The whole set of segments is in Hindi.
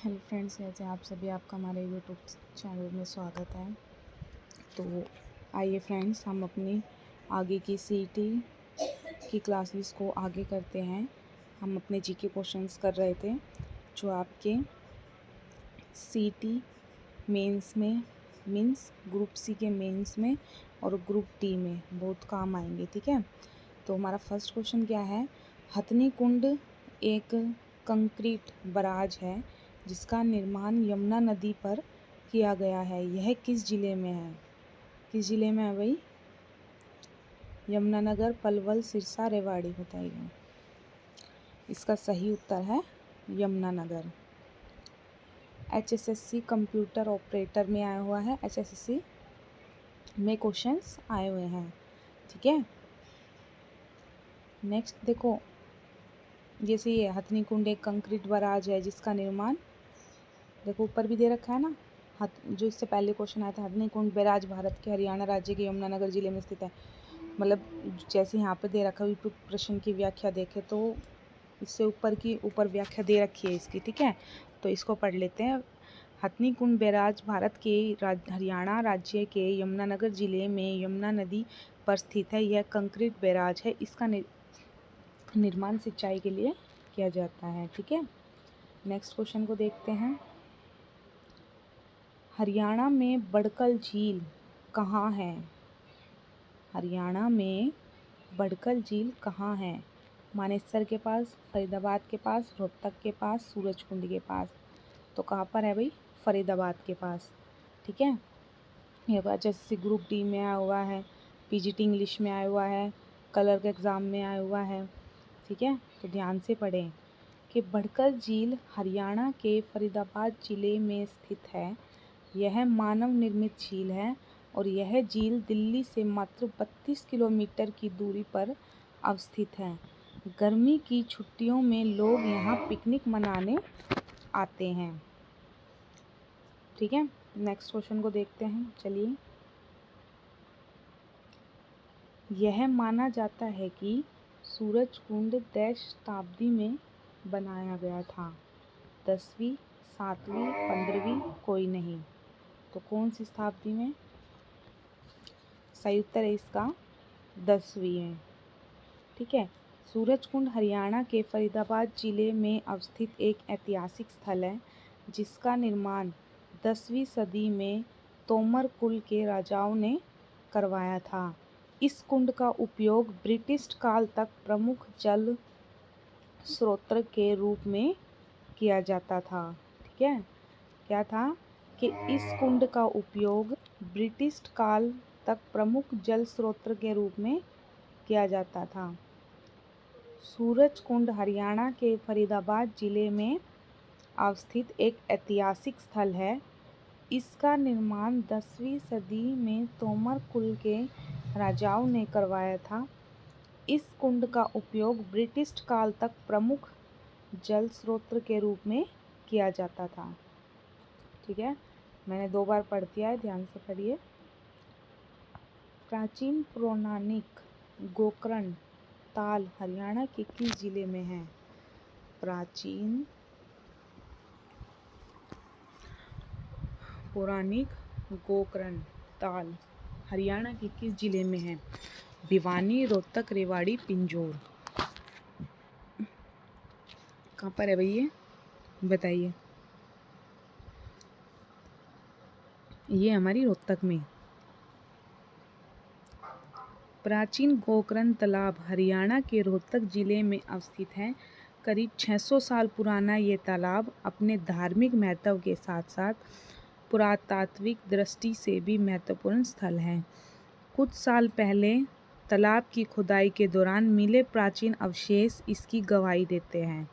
हेलो फ्रेंड्स, कैसे आप सभी। आपका हमारे यूट्यूब चैनल में स्वागत है। तो आइए फ्रेंड्स, हम अपनी आगे की सीईटी की क्लासेस को आगे करते हैं। हम अपने जीके क्वेश्चंस कर रहे थे जो आपके सीईटी मेंस में, मीन्स ग्रुप सी के मेंस में और ग्रुप डी में बहुत काम आएंगे। ठीक है, तो हमारा फर्स्ट क्वेश्चन क्या है। हथनी कुंड एक कंक्रीट बराज है जिसका निर्माण यमुना नदी पर किया गया है। यह किस जिले में है? किस जिले में है भाई? यमुनानगर, पलवल, सिरसा, रेवाड़ी। बताइए। इसका सही उत्तर है यमुनानगर। एचएसएससी कंप्यूटर ऑपरेटर में आया हुआ है। एचएसएससी में क्वेश्चंस आए हुए हैं। ठीक है, नेक्स्ट देखो, जैसे ये हथनी कुंड एक कंक्रीट बराज है जिसका निर्माण, देखो ऊपर भी दे रखा है ना, जो इससे पहले क्वेश्चन आया था, हथनी कुंड बैराज भारत के हरियाणा राज्य के यमुनानगर जिले में स्थित है। मतलब जैसे यहाँ पे दे रखा है, प्रश्न की व्याख्या देखे तो इससे ऊपर व्याख्या दे रखी है इसकी। ठीक है, तो इसको पढ़ लेते हैं। हथनी कुंड बैराज भारत के हरियाणा राज्य के यमुनानगर जिले में यमुना नदी पर स्थित है। यह कंक्रीट बैराज है। इसका निर्माण सिंचाई के लिए किया जाता है। ठीक है, नेक्स्ट क्वेश्चन को देखते हैं। हरियाणा में बड़कल झील कहाँ है? हरियाणा में बड़कल झील कहाँ है? मानेसर के पास, फरीदाबाद के पास, रोहतक के पास, सूरजकुंड के पास। तो कहाँ पर है भाई? फरीदाबाद के पास। ठीक है, ये बात जैसे ग्रुप डी में आया हुआ है, पीजीटी इंग्लिश में आया हुआ है, कलर के एग्ज़ाम में आया हुआ है। ठीक है, तो ध्यान से पढ़ें कि बड़कल झील हरियाणा के फरीदाबाद जिले में स्थित है। यह मानव निर्मित झील है और यह झील दिल्ली से मात्र 32 किलोमीटर की दूरी पर अवस्थित है। गर्मी की छुट्टियों में लोग यहाँ पिकनिक मनाने आते हैं। ठीक है, नेक्स्ट क्वेश्चन को देखते हैं। चलिए, यह माना जाता है कि सूरजकुंड शताब्दी में बनाया गया था। 10वीं, 7वीं, 15वीं, कोई नहीं। तो कौन सी शताब्दी में? सही उत्तर है इसका 10वीं में। ठीक है, सूरजकुंड हरियाणा के फरीदाबाद जिले में अवस्थित एक ऐतिहासिक स्थल है जिसका निर्माण 10वीं सदी में तोमर कुल के राजाओं ने करवाया था। इस कुंड का उपयोग ब्रिटिश काल तक प्रमुख जल स्रोत के रूप में किया जाता था। ठीक है, क्या था कि इस कुंड का उपयोग ब्रिटिश काल तक प्रमुख जल स्रोत के रूप में किया जाता था। सूरजकुंड हरियाणा के फरीदाबाद जिले में अवस्थित एक ऐतिहासिक स्थल है। इसका निर्माण 10वीं सदी में तोमर कुल के राजाओं ने करवाया था। इस कुंड का उपयोग ब्रिटिश काल तक प्रमुख जल स्रोत के रूप में किया जाता था। ठीक है, मैंने 2 बार पढ़ दिया है, ध्यान से पढ़िए। प्राचीन पौराणिक गोकर्ण ताल हरियाणा के किस जिले में है? प्राचीन पौराणिक गोकर्ण ताल हरियाणा के किस जिले में है? भिवानी, रोहतक, रेवाड़ी, पिंजौर। कहाँ पर है भैया, बताइए। ये हमारी रोहतक में। प्राचीन गोकर्ण तालाब हरियाणा के रोहतक जिले में अवस्थित है। करीब 600 साल पुराना ये तालाब अपने धार्मिक महत्व के साथ साथ पुरातात्विक दृष्टि से भी महत्वपूर्ण स्थल है। कुछ साल पहले तालाब की खुदाई के दौरान मिले प्राचीन अवशेष इसकी गवाही देते हैं।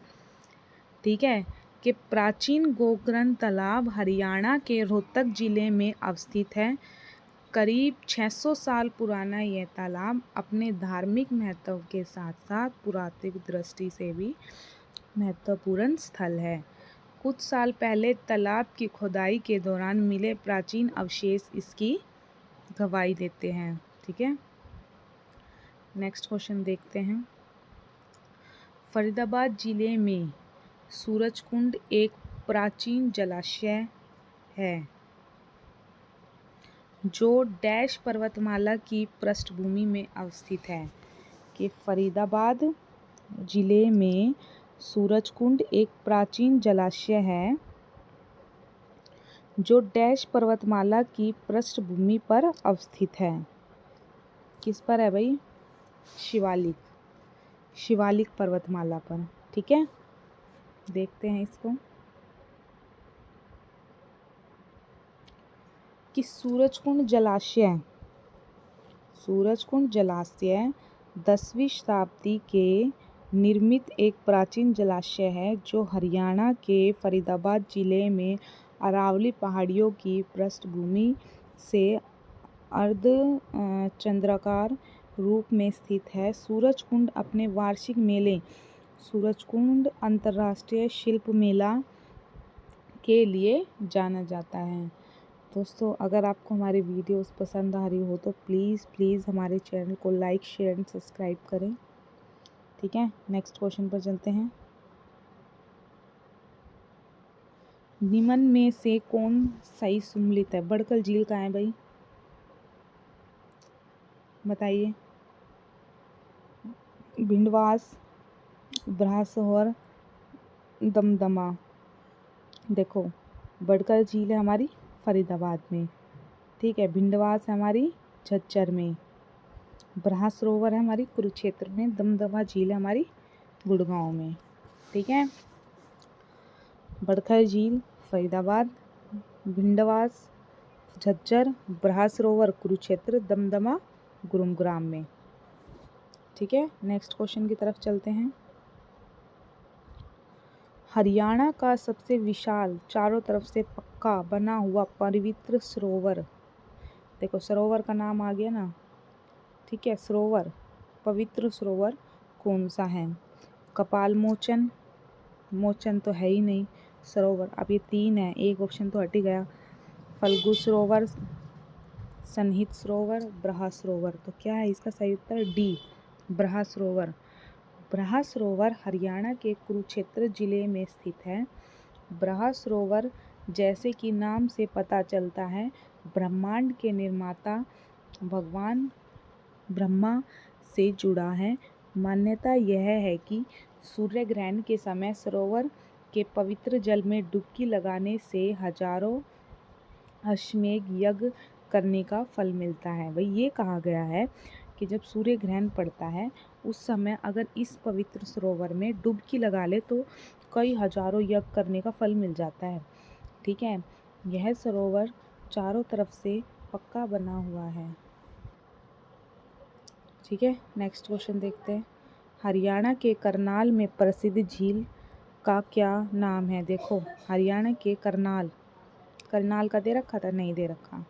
ठीक है, कि प्राचीन गोकर्ण तालाब हरियाणा के रोहतक जिले में अवस्थित है। करीब 600 साल पुराना यह तालाब अपने धार्मिक महत्व के साथ साथ पुरातात्विक दृष्टि से भी महत्वपूर्ण स्थल है। कुछ साल पहले तालाब की खुदाई के दौरान मिले प्राचीन अवशेष इसकी गवाही देते हैं। ठीक है, नेक्स्ट क्वेश्चन देखते हैं। फरीदाबाद जिले में सूरजकुंड एक प्राचीन जलाशय है जो डैश पर्वतमाला की पृष्ठभूमि में अवस्थित है? कि फरीदाबाद जिले में सूरजकुंड एक प्राचीन जलाशय है जो डैश पर्वतमाला की पृष्ठभूमि पर अवस्थित है। किस पर है भाई? शिवालिक पर्वतमाला पर। ठीक है, देखते हैं इसको कि सूरजकुंड जलाशय 10वीं शताब्दी के निर्मित एक प्राचीन जलाशय है जो हरियाणा के फरीदाबाद जिले में अरावली पहाड़ियों की पृष्ठभूमि से अर्ध चंद्राकार रूप में स्थित है। सूरजकुंड अपने वार्षिक मेले सूरजकुंड अंतर्राष्ट्रीय शिल्प मेला के लिए जाना जाता है। दोस्तों, अगर आपको हमारी वीडियोस पसंद आ रही हो तो प्लीज़ हमारे चैनल को लाइक, शेयर एंड सब्सक्राइब करें। ठीक है, नेक्स्ट क्वेश्चन पर चलते हैं। निम्न में से कौन सही सम्मिलित है? बड़कल झील कहाँ है भाई? बताइए। भिंडवास, ब्रह्मसरोवर, दमदमा। देखो, बड़कल झील है हमारी फरीदाबाद में, ठीक है। भिंडवास है हमारी झज्जर में, ब्रह्मसरोवर है हमारी कुरुक्षेत्र में, दमदमा झील है हमारी गुड़गांव में। ठीक है, बड़खल झील फरीदाबाद, भिंडवास झज्जर, ब्रह्मसरोवर कुरुक्षेत्र, दमदमा गुरुग्राम में। ठीक है, नेक्स्ट क्वेश्चन की तरफ चलते हैं। हरियाणा का सबसे विशाल चारों तरफ से पक्का बना हुआ पवित्र सरोवर, देखो सरोवर का नाम आ गया ना, ठीक है। सरोवर, पवित्र सरोवर कौन सा है? कपाल मोचन तो है ही नहीं सरोवर। अब ये 3 है, एक ऑप्शन तो हट ही गया। फल्गु सरोवर, सन्निहित सरोवर, ब्रह्म सरोवर। तो क्या है इसका सही उत्तर? डी, ब्रह्म सरोवर। ब्रह्म सरोवर हरियाणा के कुरुक्षेत्र जिले में स्थित है। ब्रह्म सरोवर, जैसे कि नाम से पता चलता है, ब्रह्मांड के निर्माता भगवान ब्रह्मा से जुड़ा है। मान्यता यह है कि सूर्य ग्रहण के समय सरोवर के पवित्र जल में डुबकी लगाने से हजारों अश्वमेध यज्ञ करने का फल मिलता है। वही ये कहा गया है कि जब सूर्य ग्रहण पड़ता है उस समय अगर इस पवित्र सरोवर में डुबकी लगा ले तो कई हजारों यज्ञ करने का फल मिल जाता है। ठीक है, यह सरोवर चारों तरफ से पक्का बना हुआ है। ठीक है, नेक्स्ट क्वेश्चन देखते हैं। हरियाणा के करनाल में प्रसिद्ध झील का क्या नाम है? देखो, हरियाणा के करनाल का दे रखा था? नहीं दे रखा।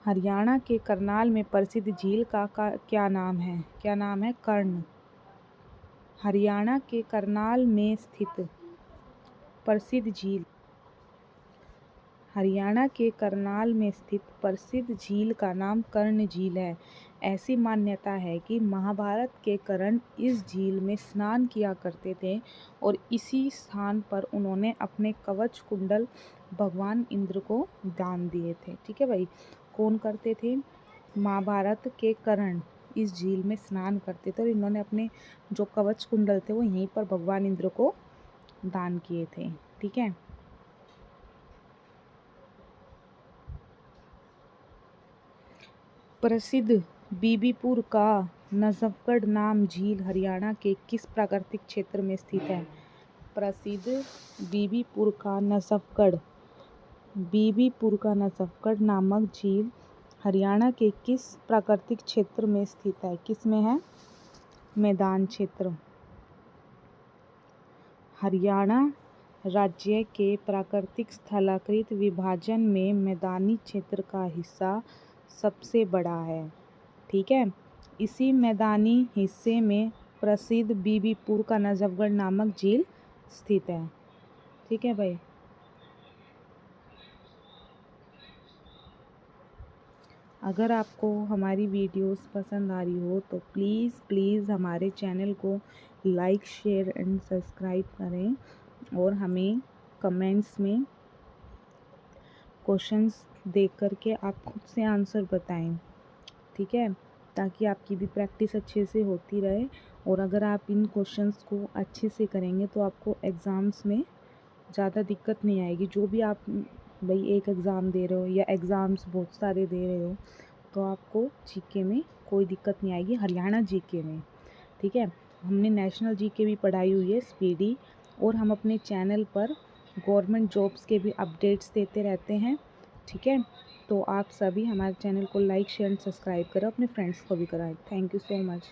हरियाणा के करनाल में प्रसिद्ध झील का क्या नाम है? क्या नाम है? कर्ण। हरियाणा के करनाल में स्थित प्रसिद्ध झील, हरियाणा के करनाल में स्थित प्रसिद्ध झील का नाम कर्ण झील है। ऐसी मान्यता है कि महाभारत के कर्ण इस झील में स्नान किया करते थे और इसी स्थान पर उन्होंने अपने कवच कुंडल भगवान इंद्र को दान दिए थे। ठीक है भाई, कौन करते थे? महाभारत के कर्ण इस झील में स्नान करते थे और इन्होंने अपने जो कवच कुंडल थे वो यहीं पर भगवान इंद्र को दान किए थे। ठीक है, प्रसिद्ध बीबीपुर का नजफगढ़ नाम झील हरियाणा के किस प्राकृतिक क्षेत्र में स्थित है? प्रसिद्ध बीबीपुर का नजफगढ़ नामक झील हरियाणा के किस प्राकृतिक क्षेत्र में स्थित है? किस में है? मैदान क्षेत्र। हरियाणा राज्य के प्राकृतिक स्थलाकृत विभाजन में मैदानी क्षेत्र का हिस्सा सबसे बड़ा है। ठीक है, इसी मैदानी हिस्से में प्रसिद्ध बीबीपुर का नजफगढ़ नामक झील स्थित है। ठीक है भाई, अगर आपको हमारी वीडियोस पसंद आ रही हो तो प्लीज़ हमारे चैनल को लाइक, शेयर एंड सब्सक्राइब करें और हमें कमेंट्स में क्वेश्चंस देख कर के आप खुद से आंसर बताएं, ठीक है, ताकि आपकी भी प्रैक्टिस अच्छे से होती रहे। और अगर आप इन क्वेश्चंस को अच्छे से करेंगे तो आपको एग्ज़ाम्स में ज़्यादा दिक्कत नहीं आएगी। जो भी आप भाई एक एग्ज़ाम दे रहे हो या एग्ज़ाम्स बहुत सारे दे रहे हो तो आपको जीके में कोई दिक्कत नहीं आएगी, हरियाणा जीके में, ठीक है। हमने नेशनल जीके भी पढ़ाई हुई है स्पीडी, और हम अपने चैनल पर गवर्नमेंट जॉब्स के भी अपडेट्स देते रहते हैं, ठीक है। तो आप सभी हमारे चैनल को लाइक शेयर एंड सब्सक्राइब करो, अपने फ्रेंड्स को भी कराएं। Thank you so much.